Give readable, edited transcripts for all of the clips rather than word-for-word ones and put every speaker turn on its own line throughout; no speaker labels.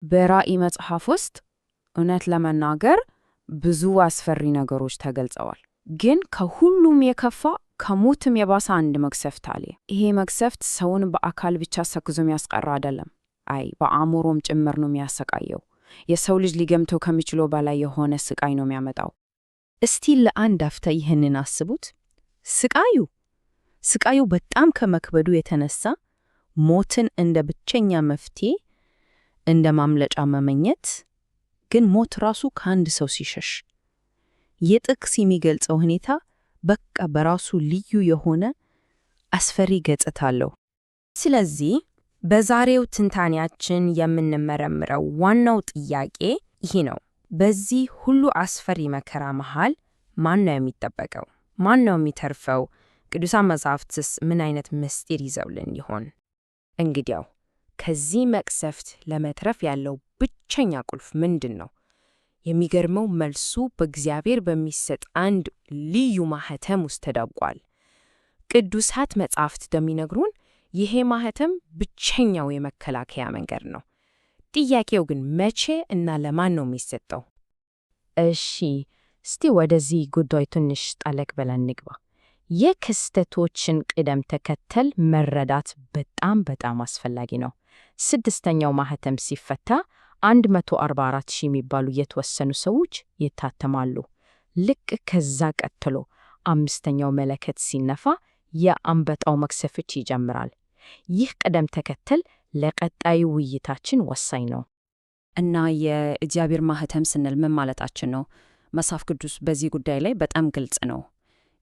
በራእይ መጽሐፍ ውስጥ እውነት ለመናገር ብዙ አስፈሪ ነገሮች ተገልጸዋል። ግን ከሁሉም የከፋ ከሞትም የባሰ አንድ መቅሰፍት አለ። ይሄ መቅሰፍት ሰውን በአካል ብቻ ሰክዞ የሚያስቀር አይደለም። በአእምሮም ጭምር ነው የሚያሰቃየው። የሰው ልጅ ሊገምተው ከሚችለው በላይ የሆነ ስቃይ ነው የሚያመጣው።
እስቲ ለአንድ አፍታ ይህንን አስቡት። ስቃዩ በጣም ከመክበዱ የተነሳ ሞትን እንደ ብቸኛ መፍትሄ እንደ ማምለጫ መመኘት፣ ግን ሞት ራሱ ከአንድ ሰው ሲሸሽ የጥቅስ የሚገልጸው ሁኔታ በቃ በራሱ ልዩ የሆነ አስፈሪ ገጽታ አለው።
ስለዚህ በዛሬው ትንታኔያችን የምንመረምረው ዋናው ጥያቄ ይሄ ነው። በዚህ ሁሉ አስፈሪ መከራ መሃል ማን ነው የሚጠበቀው? ማን ነው የሚተርፈው? ቅዱሳን መጻሕፍትስ ምን አይነት ምስጢር ይዘውልን ይሆን? እንግዲያው ከዚህ መቅሰፍት ለመትረፍ ያለው ብቸኛ ቁልፍ ምንድን ነው? የሚገርመው መልሱ በእግዚአብሔር በሚሰጥ አንድ ልዩ ማህተም ውስጥ ተደብቋል። ቅዱሳት መጻሕፍት እንደሚነግሩን ይሄ ማህተም ብቸኛው የመከላከያ መንገድ ነው። ጥያቄው ግን መቼ እና ለማን ነው የሚሰጠው? እስቲ ወደዚህ ጉዳይ ትንሽ ጠለቅ ብለን እንግባ። የክስተቶችን ቅደም ተከተል መረዳት በጣም አስፈላጊ ነው። ስድስተኛው ማህተም ሲፈታ 144,000 የሚባሉ የተወሰኑ ሰዎች ይታተማሉ። ልክ ከዛ ቀጥሎ አምስተኛው መለከት ሲነፋ የአንበጣው መቅሰፍት ይጀምራል። ይህ ቅደም ተከተል ለቀጣዩ ውይይታችን ወሳኝ ነው።
እና የእግዚአብሔር ማህተም ስንል ምን ማለታችን ነው? መጽሐፍ ቅዱስ በዚህ ጉዳይ ላይ በጣም ግልጽ ነው።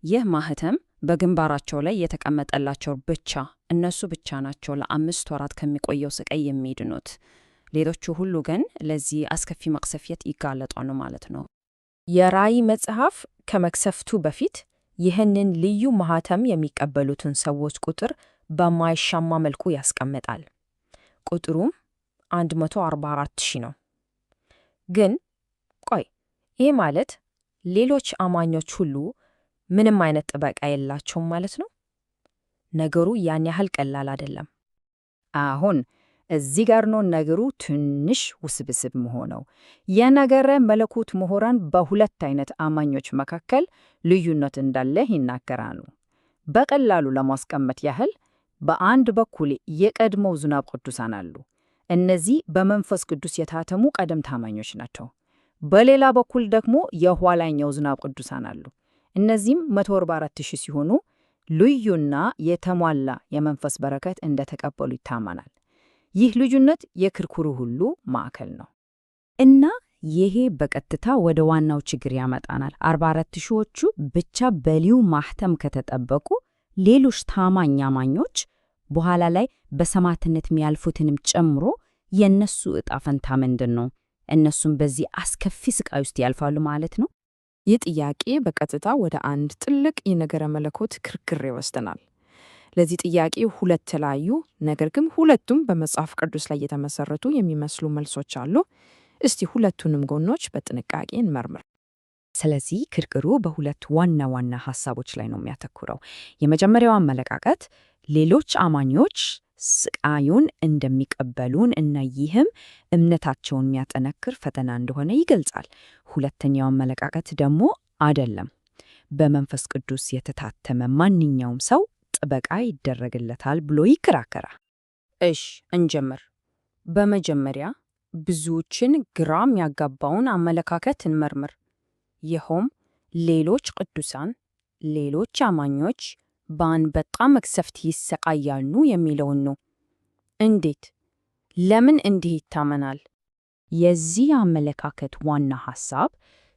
ይህ ማህተም በግንባራቸው ላይ የተቀመጠላቸው ብቻ እነሱ ብቻ ናቸው ለ5 ወራት ከሚቆየው ስቃይ የሚድኑት። ሌሎቹ ሁሉ ግን ለዚህ አስከፊ መቅሰፍት ይጋለጣሉ ማለት ነው።
የራእይ መጽሐፍ ከመቅሰፍቱ በፊት ይህንን ልዩ ማህተም የሚቀበሉትን ሰዎች ቁጥር በማይሻማ መልኩ ያስቀምጣል። ቁጥሩም 144,000 ነው። ግን ቆይ፣ ይህ ማለት ሌሎች አማኞች ሁሉ ምንም አይነት ጥበቃ የላቸውም ማለት ነው? ነገሩ ያን ያህል ቀላል አይደለም።
አሁን እዚህ ጋር ነው ነገሩ ትንሽ ውስብስብ መሆነው። የነገረ መለኮት ምሁራን በሁለት አይነት አማኞች መካከል ልዩነት እንዳለ ይናገራሉ። በቀላሉ ለማስቀመጥ ያህል በአንድ በኩል የቀድሞው ዝናብ ቅዱሳን አሉ። እነዚህ በመንፈስ ቅዱስ የታተሙ ቀደምት አማኞች ናቸው። በሌላ በኩል ደግሞ የኋላኛው ዝናብ ቅዱሳን አሉ። እነዚህም 144,000 ሲሆኑ ልዩና የተሟላ የመንፈስ በረከት እንደተቀበሉ ይታመናል። ይህ ልዩነት የክርክሩ ሁሉ ማዕከል ነው።
እና ይሄ በቀጥታ ወደ ዋናው ችግር ያመጣናል። 44,000ዎቹ ብቻ በልዩ ማህተም ከተጠበቁ ሌሎች ታማኝ አማኞች በኋላ ላይ በሰማዕትነት የሚያልፉትንም ጨምሮ የእነሱ ዕጣ ፈንታ ምንድን ነው? እነሱም በዚህ አስከፊ ስቃይ ውስጥ ያልፋሉ ማለት ነው?
ይህ ጥያቄ በቀጥታ ወደ አንድ ጥልቅ የነገረ መለኮት ክርክር ይወስደናል። ለዚህ ጥያቄ ሁለት የተለያዩ ነገር ግን ሁለቱም በመጽሐፍ ቅዱስ ላይ የተመሰረቱ የሚመስሉ መልሶች አሉ። እስቲ ሁለቱንም ጎኖች በጥንቃቄ እንመርምር።
ስለዚህ ክርክሩ በሁለት ዋና ሐሳቦች ላይ ነው የሚያተኩረው። የመጀመሪያው አመለካከት ሌሎች አማኞች ስቃዩን እንደሚቀበሉን እና ይህም እምነታቸውን የሚያጠነክር ፈተና እንደሆነ ይገልጻል። ሁለተኛው አመለካከት ደግሞ አይደለም፣ በመንፈስ ቅዱስ የተታተመ ማንኛውም ሰው ጥበቃ ይደረግለታል ብሎ ይከራከራል።
እንጀምር። በመጀመሪያ ብዙዎችን ግራም ያጋባውን አመለካከት እንመርምር። ይኸውም ሌሎች ቅዱሳን፣ ሌሎች አማኞች በአንበጣ መቅሰፍት ይሰቃያሉ የሚለውን ነው። እንዴት? ለምን እንዲህ ይታመናል?
የዚህ አመለካከት ዋና ሐሳብ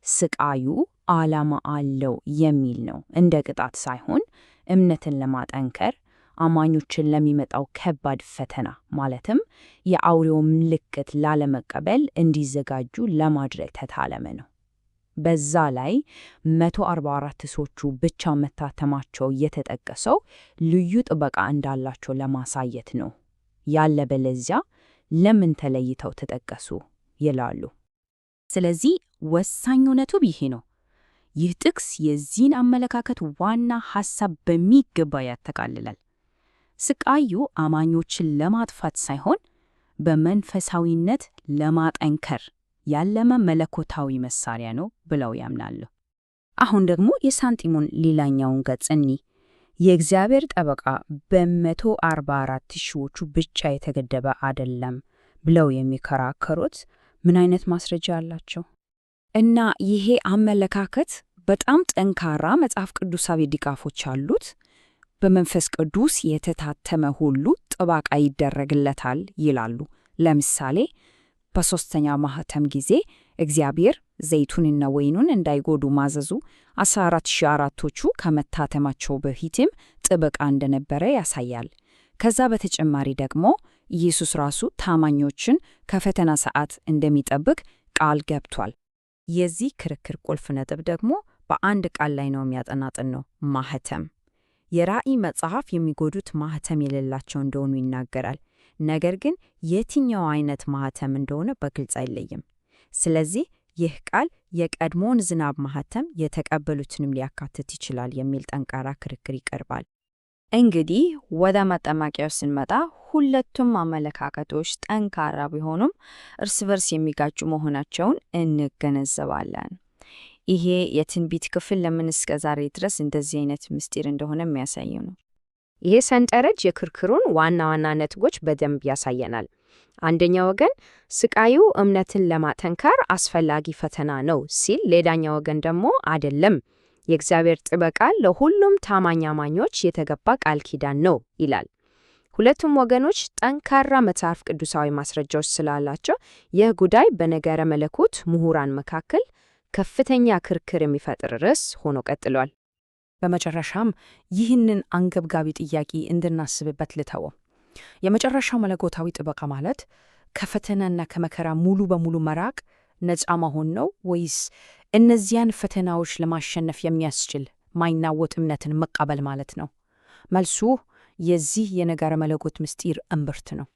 ስቃዩ ዓላማ አለው የሚል ነው። እንደ ቅጣት ሳይሆን እምነትን ለማጠንከር አማኞችን ለሚመጣው ከባድ ፈተና ማለትም የአውሬው ምልክት ላለመቀበል እንዲዘጋጁ ለማድረግ ተታለመ ነው። በዛ ላይ 144 ሰዎቹ ብቻ መታተማቸው የተጠቀሰው ልዩ ጥበቃ እንዳላቸው ለማሳየት ነው። ያለበለዚያ ለምን ተለይተው ተጠቀሱ ይላሉ። ስለዚህ ወሳኙ ነጥብ ይሄ ነው። ይህ ጥቅስ የዚህን አመለካከት ዋና ሐሳብ በሚገባ ያጠቃልላል። ስቃዩ አማኞችን ለማጥፋት ሳይሆን በመንፈሳዊነት ለማጠንከር ያለመ መለኮታዊ መሳሪያ ነው ብለው ያምናሉ። አሁን ደግሞ የሳንቲሙን ሌላኛውን ገጽ እንይ። የእግዚአብሔር ጠበቃ በ144 ሺዎቹ ብቻ የተገደበ አይደለም ብለው የሚከራከሩት ምን አይነት ማስረጃ አላቸው? እና ይሄ አመለካከት በጣም ጠንካራ መጽሐፍ ቅዱሳዊ ድጋፎች አሉት። በመንፈስ ቅዱስ የተታተመ ሁሉ ጥበቃ ይደረግለታል ይላሉ። ለምሳሌ በሦስተኛ ማኅተም ጊዜ እግዚአብሔር ዘይቱንና ወይኑን እንዳይጎዱ ማዘዙ 144ቶቹ ከመታተማቸው በፊትም ጥበቃ እንደነበረ ያሳያል። ከዛ በተጨማሪ ደግሞ ኢየሱስ ራሱ ታማኞችን ከፈተና ሰዓት እንደሚጠብቅ ቃል ገብቷል። የዚህ ክርክር ቁልፍ ነጥብ ደግሞ በአንድ ቃል ላይ ነው የሚያጠናጥን ነው፣ ማኅተም። የራእይ መጽሐፍ የሚጎዱት ማኅተም የሌላቸው እንደሆኑ ይናገራል። ነገር ግን የትኛው አይነት ማኅተም እንደሆነ በግልጽ አይለይም። ስለዚህ ይህ ቃል የቀድሞውን ዝናብ ማኅተም የተቀበሉትንም ሊያካትት ይችላል የሚል ጠንካራ ክርክር ይቀርባል። እንግዲህ ወደ መጠማቂያው ስንመጣ ሁለቱም አመለካከቶች ጠንካራ ቢሆኑም እርስ በርስ የሚጋጩ መሆናቸውን እንገነዘባለን። ይሄ የትንቢት ክፍል ለምን እስከ ዛሬ ድረስ እንደዚህ አይነት ምስጢር እንደሆነ የሚያሳይ ነው።
ይሄ ሰንጠረዥ የክርክሩን ዋና ዋና ነጥቦች በደንብ ያሳየናል። አንደኛ ወገን ስቃዩ እምነትን ለማጠንከር አስፈላጊ ፈተና ነው ሲል፣ ሌላኛው ወገን ደግሞ አይደለም፣ የእግዚአብሔር ጥበቃ ለሁሉም ታማኝ አማኞች የተገባ ቃል ኪዳን ነው ይላል። ሁለቱም ወገኖች ጠንካራ መጽሐፍ ቅዱሳዊ ማስረጃዎች ስላላቸው ይህ ጉዳይ በነገረ መለኮት ምሁራን መካከል ከፍተኛ ክርክር የሚፈጥር ርዕስ ሆኖ ቀጥሏል።
በመጨረሻም ይህንን አንገብጋቢ ጥያቄ እንድናስብበት ልተወው። የመጨረሻው መለኮታዊ ጥበቃ ማለት ከፈተናና ከመከራ ሙሉ በሙሉ መራቅ፣ ነፃ መሆን ነው ወይስ እነዚያን ፈተናዎች ለማሸነፍ የሚያስችል ማይናወጥ እምነትን መቀበል ማለት ነው? መልሱ የዚህ የነገረ መለኮት ምስጢር እምብርት ነው።